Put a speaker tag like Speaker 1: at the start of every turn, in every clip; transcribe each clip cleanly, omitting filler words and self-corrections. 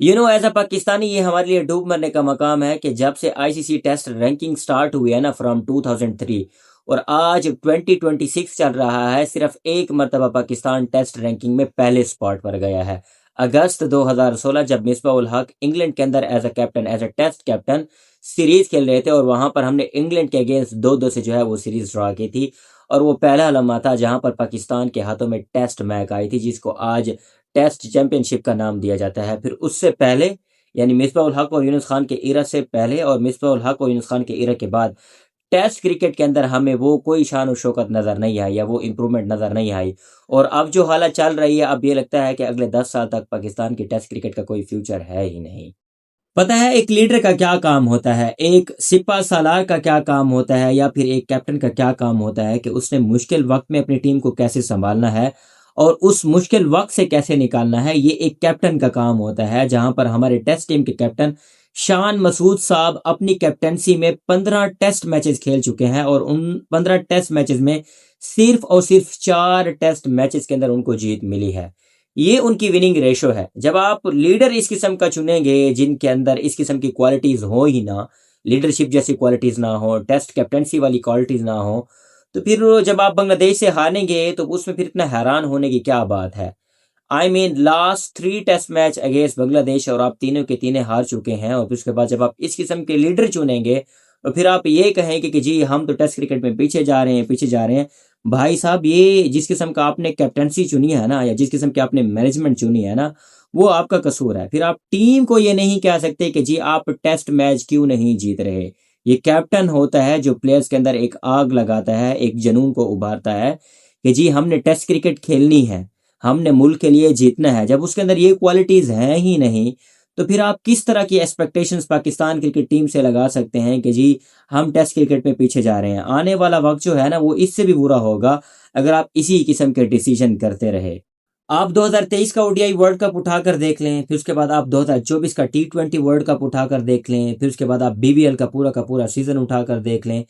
Speaker 1: As a Pakistani ये हमारे लिए डूब मरने का मकाम है कि जब से आईसीसी टेस्ट रैंकिंग स्टार्ट हुई है ना फ्रॉम 2003 और आज 2026 चल रहा है, सिर्फ एक मरतबा पाकिस्तान टेस्ट रैंकिंग में पहले स्पॉट पर गया है। अगस्त 2016 जब मिसबा उल हक इंग्लैंड के अंदर as a captain, as a test captain series खेल रहे थे और वहां पर हमने इंग्लैंड के अगेंस्ट 2-2 से जो है वो सीरीज ड्रॉ की थी। और वो पहला लम्हा था जहां पर पाकिस्तान के हाथों में टेस्ट मैच आई थी, जिसको आज टेस्ट चैंपियनशिप का नाम दिया जाता है। फिर उससे पहले यानी मिसबा उल हक और यूनुस खान के इरा से पहले और मिसबा उल हक और यूनुस खान के इरा के बाद टेस्ट क्रिकेट के अंदर हमें वो कोई शान और शौकत नजर नहीं आई या वो इम्प्रूवमेंट नजर नहीं आई। और अब जो हालत चल रही है, अब ये लगता है कि अगले 10 साल तक पाकिस्तान की टेस्ट क्रिकेट का कोई फ्यूचर है ही नहीं। पता है एक लीडर का क्या काम होता है, एक सिपा सालार का क्या काम होता है, या फिर एक कैप्टन का क्या काम होता है कि उसने मुश्किल वक्त में अपनी टीम को कैसे संभालना है और उस मुश्किल वक्त से कैसे निकालना है। ये एक कैप्टन का काम होता है। जहां पर हमारे टेस्ट टीम के कैप्टन शान मसूद साहब अपनी कैप्टनसी में 15 टेस्ट मैचेस खेल चुके हैं और उन 15 टेस्ट मैचेस में सिर्फ और सिर्फ 4 टेस्ट मैचेस के अंदर उनको जीत मिली है। ये उनकी विनिंग रेशो है। जब आप लीडर इस किस्म का चुनेंगे जिनके अंदर इस किस्म की क्वालिटीज हो ही ना, लीडरशिप जैसी क्वालिटीज ना हो, टेस्ट कैप्टनसी वाली क्वालिटीज ना हो, तो फिर जब आप बांग्लादेश से हारेंगे तो उसमें फिर इतना हैरान होने की क्या बात है। I mean last 3 test match against Bangladesh और आप तीनों के तीनों हार चुके हैं। और फिर उसके बाद जब आप इस किस्म के लीडर चुनेंगे तो फिर आप ये कहेंगे कि जी हम तो टेस्ट क्रिकेट में पीछे जा रहे हैं, पीछे जा रहे हैं। भाई साहब, ये जिस किस्म का आपने कैप्टनसी चुनी है ना, या जिस किस्म की आपने मैनेजमेंट चुनी है ना, वो आपका कसूर है। फिर आप टीम को ये नहीं कह सकते कि जी आप टेस्ट मैच क्यों नहीं जीत रहे। ये कैप्टन होता है जो प्लेयर्स के अंदर एक आग लगाता है, एक जुनून को उभारता है कि जी हमने टेस्ट क्रिकेट खेलनी है, हमने मुल्क के लिए जीतना है। जब उसके अंदर ये क्वालिटीज हैं ही नहीं, तो फिर आप किस तरह की एक्सपेक्टेशंस पाकिस्तान क्रिकेट टीम से लगा सकते हैं कि जी हम टेस्ट क्रिकेट में पीछे जा रहे हैं। आने वाला वक्त जो है ना वो इससे भी बुरा होगा अगर आप इसी किस्म के डिसीजन करते रहे। आप 2023 का ओडीआई वर्ल्ड कप उठाकर देख लें, फिर उसके बाद आप 2024 का T20 वर्ल्ड कप उठाकर देख लें, फिर उसके बाद आप बीबीएल का पूरा सीजन उठाकर देख लें,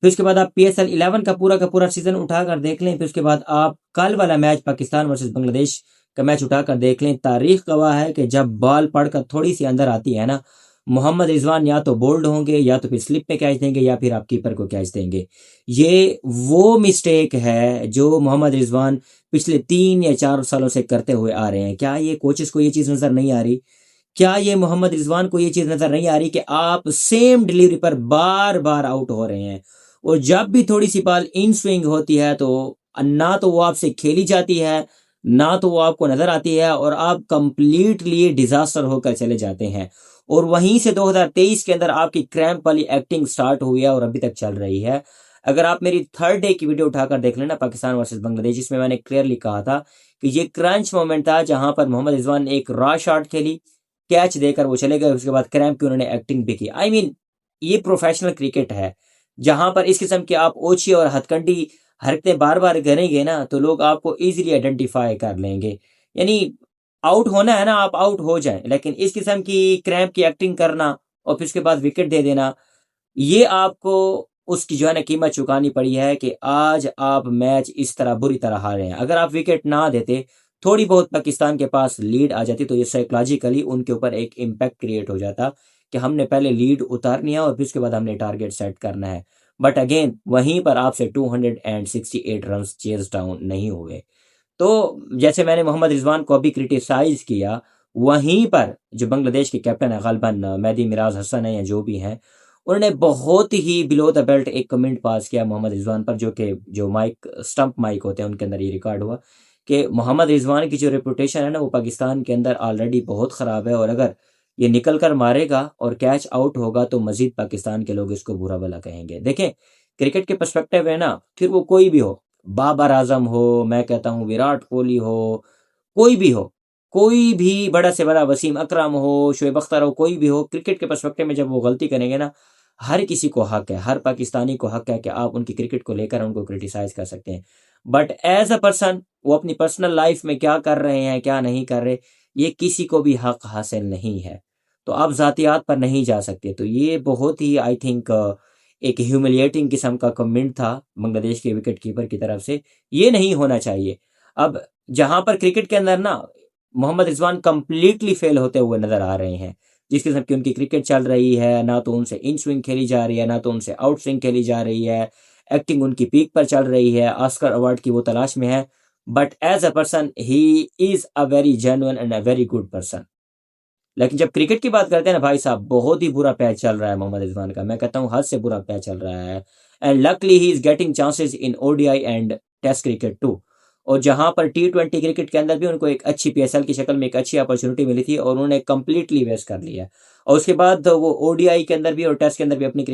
Speaker 1: फिर उसके बाद आप PSL 11 का पूरा सीजन उठाकर देख लें, फिर उसके बाद आप कल वाला मैच पाकिस्तान वर्सेस बांग्लादेश का मैच उठाकर देख लें। तारीख गवाह है कि जब बॉल पड़कर थोड़ी सी अंदर आती है ना, मोहम्मद रिजवान या तो बोल्ड होंगे या तो फिर स्लिप पे कैच देंगे या फिर आप कीपर को कैच देंगे। ये वो मिस्टेक है जो मोहम्मद रिजवान पिछले 3 या 4 सालों से करते हुए आ रहे हैं। क्या ये कोचेस को ये चीज़ नज़र नहीं आ रही? क्या ये मोहम्मद रिजवान को ये चीज़ नज़र नहीं आ रही कि आप सेम डिलीवरी पर बार बार आउट हो रहे हैं? और जब भी थोड़ी सी बॉल इन स्विंग होती है तो ना तो वो आपसे खेली जाती है, ना तो वो आपको नजर आती है और आप कंप्लीटली डिजास्टर होकर चले जाते हैं। और वहीं से 2023 के अंदर आपकी क्रैम्प वाली एक्टिंग स्टार्ट हुई है और अभी तक चल रही है। अगर आप मेरी थर्ड डे की वीडियो उठाकर देख लेना पाकिस्तान वर्सेस बांग्लादेश, जिसमें मैंने क्लियरली कहा था कि ये क्रंच मोमेंट था जहां पर मोहम्मद रिजवान ने एक रॉ शॉट खेली, कैच देकर वो चले गए, उसके बाद क्रैम्प की उन्होंने एक्टिंग भी की। आई मीन ये प्रोफेशनल क्रिकेट है जहां पर इस किस्म की आप ओछी और हथकंडी हरकतें बार बार करेंगे ना तो लोग आपको इजीली आइडेंटिफाई कर लेंगे। यानी आउट होना है ना, आप आउट हो जाएं, लेकिन इस किस्म की क्रैम्प की एक्टिंग करना और फिर उसके बाद विकेट दे देना, ये आपको उसकी जो है ना कीमत चुकानी पड़ी है कि आज आप मैच इस तरह बुरी तरह हारे हैं। अगर आप विकेट ना देते, थोड़ी बहुत पाकिस्तान के पास लीड आ जाती, तो ये साइकोलॉजिकली उनके ऊपर एक इम्पैक्ट क्रिएट हो जाता कि हमने पहले लीड उतारनी है और फिर उसके बाद हमने टारगेट सेट करना है। बट अगेन वहीं पर आपसे 268 रन चेज डाउन नहीं हुए। तो जैसे मैंने मोहम्मद रिजवान को अभी क्रिटिसाइज किया, वहीं पर जो बांग्लादेश के कैप्टन है गालबन मेहदी मिराज हसन है या जो भी हैं, उन्होंने बहुत ही बिलो द बेल्ट एक कमेंट पास किया मोहम्मद रिजवान पर, जो कि जो माइक स्टंप माइक होते हैं उनके अंदर ये रिकॉर्ड हुआ कि मोहम्मद रिजवान की जो रेपुटेशन है ना वो पाकिस्तान के अंदर ऑलरेडी बहुत ख़राब है और अगर ये निकल कर मारेगा और कैच आउट होगा तो मजीद पाकिस्तान के लोग इसको बुरा भला कहेंगे। देखें, क्रिकेट के पर्सपेक्टिव है ना, फिर वो कोई भी हो, बाबर आजम हो, मैं कहता हूँ विराट कोहली हो, कोई भी हो, कोई भी बड़ा से बड़ा वसीम अकरम हो, शोएब अख्तर हो, कोई भी हो, क्रिकेट के पर्सपेक्टिव में जब वो गलती करेंगे ना, हर किसी को हक है, हर पाकिस्तानी को हक है कि आप उनकी क्रिकेट को लेकर उनको क्रिटिसाइज कर सकते हैं। बट एज अ पर्सन वो अपनी पर्सनल लाइफ में क्या कर रहे हैं क्या नहीं कर रहे, ये किसी को भी हक हासिल नहीं है। तो आप जातियात पर नहीं जा सकते। तो ये बहुत ही आई थिंक एक ह्यूमिलिएटिंग किस्म का कमेंट था बांग्लादेश के विकेट कीपर की तरफ से। ये नहीं होना चाहिए। अब जहां पर क्रिकेट के अंदर ना मोहम्मद रिजवान कंप्लीटली फेल होते हुए नजर आ रहे हैं। जिस किस्म की उनकी क्रिकेट चल रही है, ना तो उनसे इन स्विंग खेली जा रही है, ना तो उनसे आउट स्विंग खेली जा रही है। एक्टिंग उनकी पीक पर चल रही है, ऑस्कर अवार्ड की वो तलाश में है। But as a person he is a very genuine and a very good person. लेकिन जब क्रिकेट की बात करते हैं ना भाई साहब, बहुत ही बुरा पैच चल रहा है मोहम्मद रिजवान का। मैं कहता हूँ हद से बुरा पैच चल रहा है। And luckily he is getting chances in ODI and test cricket too. और जहां पर T20 क्रिकेट के अंदर भी उनको एक अच्छी PSL की शक्ल में एक अच्छी अपॉर्चुनिटी मिली थी और उन्होंने कंप्लीटली वेस्ट कर लिया। और उसके बाद वो ओडीआई के अंदर भी और टेस्ट के अंदर भी अपनी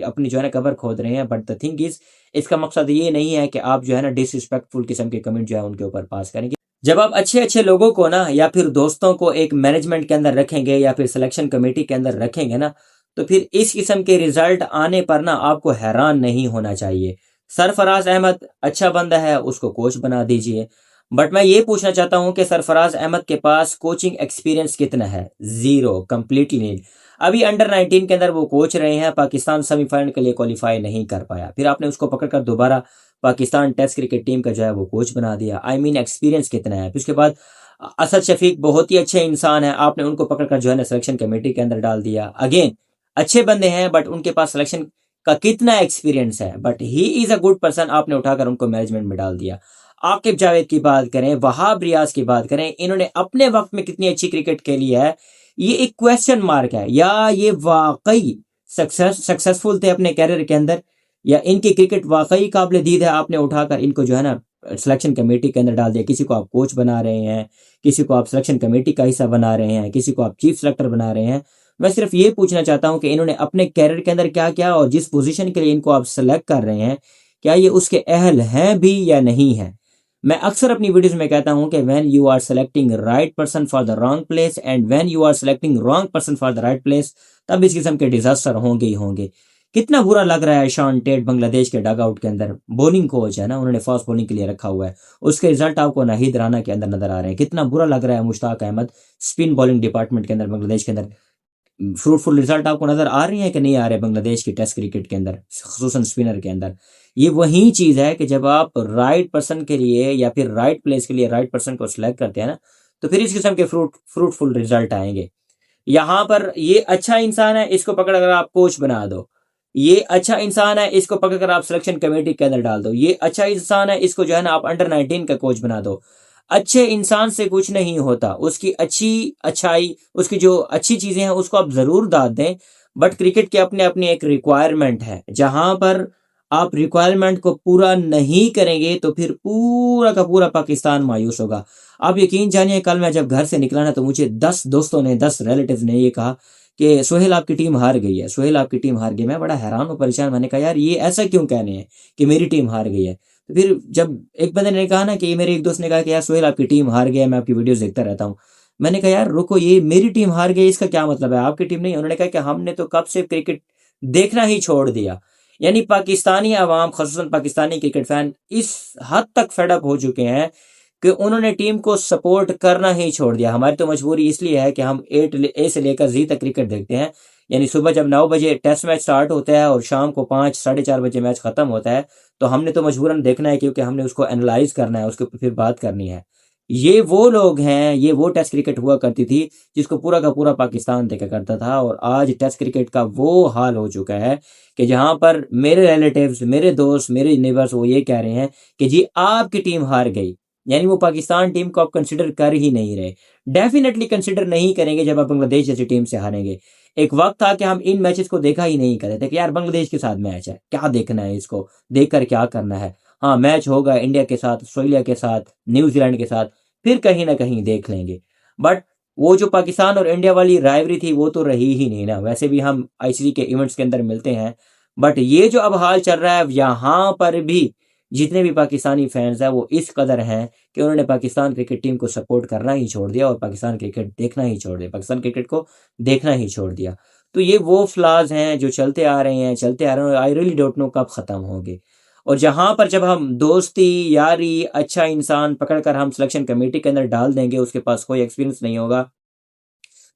Speaker 1: अपनी जो है ना कबर खोद रहे हैं। बट द थिंग इज, इसका मकसद ये नहीं है कि आप जो है ना डिसरिस्पेक्टफुल किस्म के कमेंट जो है उनके ऊपर पास करेंगे। जब आप अच्छे अच्छे लोगों को ना या फिर दोस्तों को एक मैनेजमेंट के अंदर रखेंगे या फिर सिलेक्शन कमेटी के अंदर रखेंगे ना, तो फिर इस किस्म के रिजल्ट आने पर ना आपको हैरान नहीं होना चाहिए। सरफराज अहमद अच्छा बंदा है, उसको कोच बना दीजिए। बट मैं ये पूछना चाहता हूं कि सरफराज अहमद के पास कोचिंग एक्सपीरियंस कितना है? जीरो, कंप्लीटली नहीं। अभी अंडर 19 के अंदर वो कोच रहे हैं, पाकिस्तान सेमीफाइनल के लिए क्वालिफाई नहीं कर पाया, फिर आपने उसको पकड़कर दोबारा पाकिस्तान टेस्ट क्रिकेट टीम का जो है वो कोच बना दिया। आई मीन एक्सपीरियंस कितना है? फिर उसके बाद असद शफीक बहुत ही अच्छे इंसान है, आपने उनको पकड़कर जो है ना सिलेक्शन कमेटी के अंदर डाल दिया। अगेन अच्छे बंदे हैं, बट उनके पास सिलेक्शन का कितना एक्सपीरियंस है? But he is a good person, आपने उठाकर उनको मैनेजमेंट में डाल दिया। आकिब जावेद की बात करें, वहाब रियाज की बात करें, इन्होंने अपने वक्त में कितनी अच्छी क्रिकेट खेली है, ये एक क्वेश्चन मार्क है। या ये वाकई सक्सेसफुल थे अपने कैरियर के अंदर, या इनकी क्रिकेट वाकई काबिल दीद है, आपने उठाकर इनको जो है ना सिलेक्शन कमेटी के अंदर डाल दिया। किसी को आप कोच बना रहे हैं, किसी को आप सिलेक्शन कमेटी का हिस्सा बना रहे हैं, किसी को आप चीफ सेलेक्टर बना रहे हैं। मैं सिर्फ ये पूछना चाहता हूं कि इन्होंने अपने कैरियर के अंदर क्या किया, और जिस पोजीशन के लिए इनको आप सेलेक्ट कर रहे हैं, क्या ये उसके अहल हैं भी या नहीं है? मैं अक्सर अपनी वीडियोस में कहता हूं कि when you are selecting right person for the wrong place and when you are selecting wrong person for the right place, तब इस किस्म के डिजास्टर होंगे ही होंगे। कितना बुरा लग रहा है शॉन टेट बांग्लादेश के डग आउट के अंदर, बॉलिंग कोच है ना, उन्होंने फास्ट बॉलिंग के लिए रखा हुआ है, उसके रिजल्ट आपको नाहिद राना के अंदर नजर आ रहे हैं। कितना बुरा लग रहा है Mushtaq Ahmed spin bowling department के अंदर बांग्लादेश के अंदर। फ्रूटफुल रिजल्ट आपको नजर आ रही है कि नहीं आ रहे बांग्लादेश की टेस्ट क्रिकेट के अंदर, खसूसन स्पिनर के अंदर? ये वही चीज है कि जब आप राइट पर्सन के लिए या फिर राइट प्लेस के लिए राइट पर्सन को सिलेक्ट करते हैं ना, तो फिर इस किस्म के फ्रूटफुल रिजल्ट आएंगे। यहाँ पर ये अच्छा इंसान है, इसको पकड़ कर आप कोच बना दो। ये अच्छा इंसान है, इसको पकड़कर आप सिलेक्शन कमेटी के अंदर डाल दो। ये अच्छा इंसान है, इसको जो है ना आप अंडर 19 का कोच बना दो। अच्छे इंसान से कुछ नहीं होता, उसकी अच्छाई, उसकी जो अच्छी चीजें हैं उसको आप जरूर दाद दें। बट क्रिकेट के अपने अपनी एक रिक्वायरमेंट है, जहां पर आप रिक्वायरमेंट को पूरा नहीं करेंगे तो फिर पूरा का पूरा पाकिस्तान मायूस होगा। आप यकीन जानिए, कल मैं जब घर से निकला ना, तो मुझे 10 दोस्तों ने, 10 रिलेटिव ने ये कहा कि सोहेल आपकी टीम हार गई है, सोहेल आपकी टीम हार गई। मैं बड़ा हैरान और परेशान, मैंने कहा यार ये ऐसा क्यों कह रहे हैं कि मेरी टीम हार गई है? तो फिर जब एक बंदे ने कहा ना कि मेरे एक दोस्त ने कहा कि यार सोहेल आपकी टीम हार गई है, मैं आपकी वीडियोस देखता रहता हूँ। मैंने कहा यार रुको, ये मेरी टीम हार गई इसका क्या मतलब है, आपकी टीम नहीं? उन्होंने कहा कि हमने तो कब से क्रिकेट देखना ही छोड़ दिया। यानी पाकिस्तानी अवाम, खासतौर पाकिस्तानी क्रिकेट फैन इस हद तक फेडअप हो चुके हैं कि उन्होंने टीम को सपोर्ट करना ही छोड़ दिया। हमारी तो मजबूरी इसलिए है कि हम ए से लेकर जी तक क्रिकेट देखते हैं। यानी सुबह जब 9 बजे टेस्ट मैच स्टार्ट होता है और शाम को 5 साढ़े 4 बजे मैच खत्म होता है, तो हमने तो मजबूरन देखना है, क्योंकि हमने उसको एनालाइज करना है, उसके ऊपर फिर बात करनी है। ये वो लोग हैं, ये वो टेस्ट क्रिकेट हुआ करती थी जिसको पूरा का पूरा पाकिस्तान देखा करता था। और आज टेस्ट क्रिकेट का वो हाल हो चुका है कि जहां पर मेरे रिलेटिव्स, मेरे दोस्त, मेरे नेबर्स वो ये कह रहे हैं कि जी आपकी टीम हार गई। यानी वो पाकिस्तान टीम को आप कंसिडर कर ही नहीं रहे। डेफिनेटली कंसिडर नहीं करेंगे जब आप बांग्लादेश जैसी टीम से हारेंगे। एक वक्त था कि हम इन मैचेस को देखा ही नहीं करते थे कि यार बांग्लादेश के साथ मैच है, क्या देखना है, इसको देखकर क्या करना है। हाँ, मैच होगा इंडिया के साथ, ऑस्ट्रेलिया के साथ, न्यूजीलैंड के साथ, फिर कहीं ना कहीं देख लेंगे। बट वो जो पाकिस्तान और इंडिया वाली राइवरी थी वो तो रही ही नहीं ना। वैसे भी हम आईसीसी के इवेंट्स के अंदर मिलते हैं, बट ये जो अब हाल चल रहा है, यहाँ पर भी जितने भी पाकिस्तानी फैंस हैं वो इस कदर हैं कि उन्होंने पाकिस्तान क्रिकेट टीम को सपोर्ट करना ही छोड़ दिया और पाकिस्तान क्रिकेट देखना ही छोड़ दिया, पाकिस्तान क्रिकेट को देखना ही छोड़ दिया। तो ये वो फ्लाज हैं जो चलते आ रहे हैं, चलते आ रहे हैं, आई रियली डोंट नो कब खत्म होंगे। और जहां पर जब हम दोस्ती, यारी, अच्छा इंसान पकड़कर हम सिलेक्शन कमेटी के अंदर डाल देंगे, उसके पास कोई एक्सपीरियंस नहीं होगा,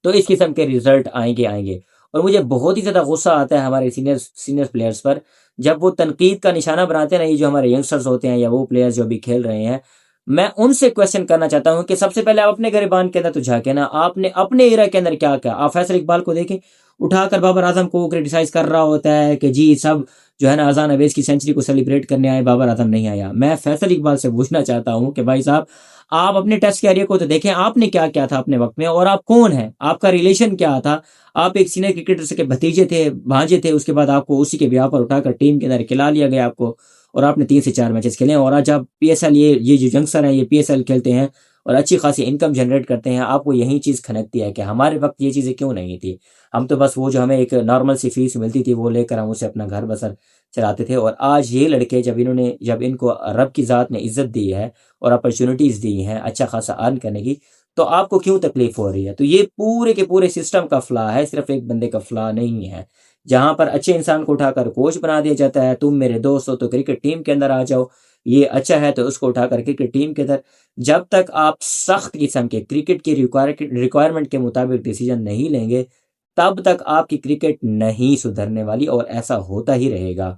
Speaker 1: तो इस किस्म के रिजल्ट आएंगे आएंगे। और मुझे बहुत ही ज़्यादा गुस्सा आता है हमारे सीनियर प्लेयर्स पर, जब वो तनकीद का निशाना बनाते हैं ना, ये जो हमारे यंगस्टर्स होते हैं या वो प्लेयर्स जो अभी खेल रहे हैं, मैं उनसे क्वेश्चन करना चाहता हूं कि सबसे पहले आप अपने गिरबान के अंदर तो झाके ना, आपने अपने एरा के अंदर क्या क्या। आप फैसल इकबाल को देखें, उठाकर बाबर आजम को क्रिटिसाइज कर रहा होता है कि जी सब जो है ना अजान अवेज की सेंचुरी को सेलिब्रेट करने आए, बाबर आजम नहीं आया। मैं फैसल इकबाल से पूछना चाहता हूं कि भाई साहब, आप अपने टेस्ट कैरियर को तो देखें, आपने क्या क्या था अपने वक्त में, और आप कौन है, आपका रिलेशन क्या था। आप एक सीनियर क्रिकेटर से के भतीजे थे, भांजे थे, उसके बाद आपको उसी के ब्याह पर उठाकर टीम के अंदर खिला लिया गया आपको, और आपने 3 से 4 मैचेस खेले, और आज आप पीएसएल, ये जो यंगस्टर हैं ये पीएसएल खेलते हैं और अच्छी खासी इनकम जनरेट करते हैं। आपको यही चीज़ खनकती है कि हमारे वक्त ये चीज़ें क्यों नहीं थी। हम तो बस वो जो हमें एक नॉर्मल सी फीस मिलती थी वो लेकर हम उसे अपना घर बसर चलाते थे। और आज ये लड़के जब इनको रब की ज़ात ने इज्जत दी है और अपॉर्चुनिटीज़ दी हैं अच्छा खासा अर्न करने की, तो आपको क्यों तकलीफ हो रही है। तो ये पूरे के पूरे सिस्टम का फ्ला है, सिर्फ एक बंदे का फ्ला नहीं है। जहां पर अच्छे इंसान को उठाकर कोच बना दिया जाता है, तुम मेरे दोस्त हो तो क्रिकेट टीम के अंदर आ जाओ, ये अच्छा है तो उसको उठाकर क्रिकेट टीम के अंदर। जब तक आप सख्त किस्म के क्रिकेट की रिक्वायरमेंट के मुताबिक डिसीजन नहीं लेंगे, तब तक आपकी क्रिकेट नहीं सुधरने वाली, और ऐसा होता ही रहेगा।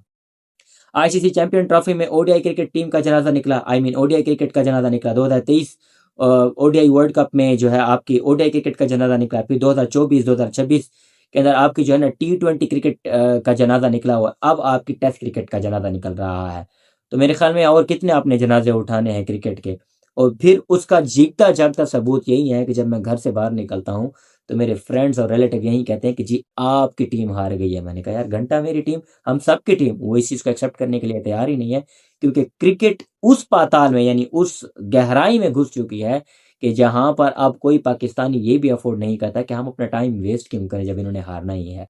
Speaker 1: आईसीसी चैंपियन ट्रॉफी में ओडीआई क्रिकेट टीम का जनाजा निकला, ओडीआई क्रिकेट का जनाजा निकला 2023। ओडीआई वर्ल्ड कप में जो है आपकी ओडीआई क्रिकेट का जनाजा निकला। फिर 2024 2026 के अंदर आपकी जो है ना T20 क्रिकेट का जनाजा निकला हुआ। अब आपकी टेस्ट क्रिकेट का जनाजा निकल रहा है। तो मेरे ख्याल में और कितने आपने जनाजे उठाने हैं क्रिकेट के। और फिर उसका जीता जागता सबूत यही है कि जब मैं घर से बाहर निकलता हूँ तो मेरे फ्रेंड्स और रिलेटिव यही कहते हैं कि जी आपकी टीम हार गई है। मैंने कहा यार घंटा मेरी टीम, हम सबकी टीम, वो इस चीज़ को एक्सेप्ट करने के लिए तैयार ही नहीं है। क्योंकि क्रिकेट उस पाताल में यानी उस गहराई में घुस चुकी है कि जहां पर अब कोई पाकिस्तानी ये भी अफोर्ड नहीं करता कि हम अपना टाइम वेस्ट क्यों करें जब इन्होंने हारना ही है।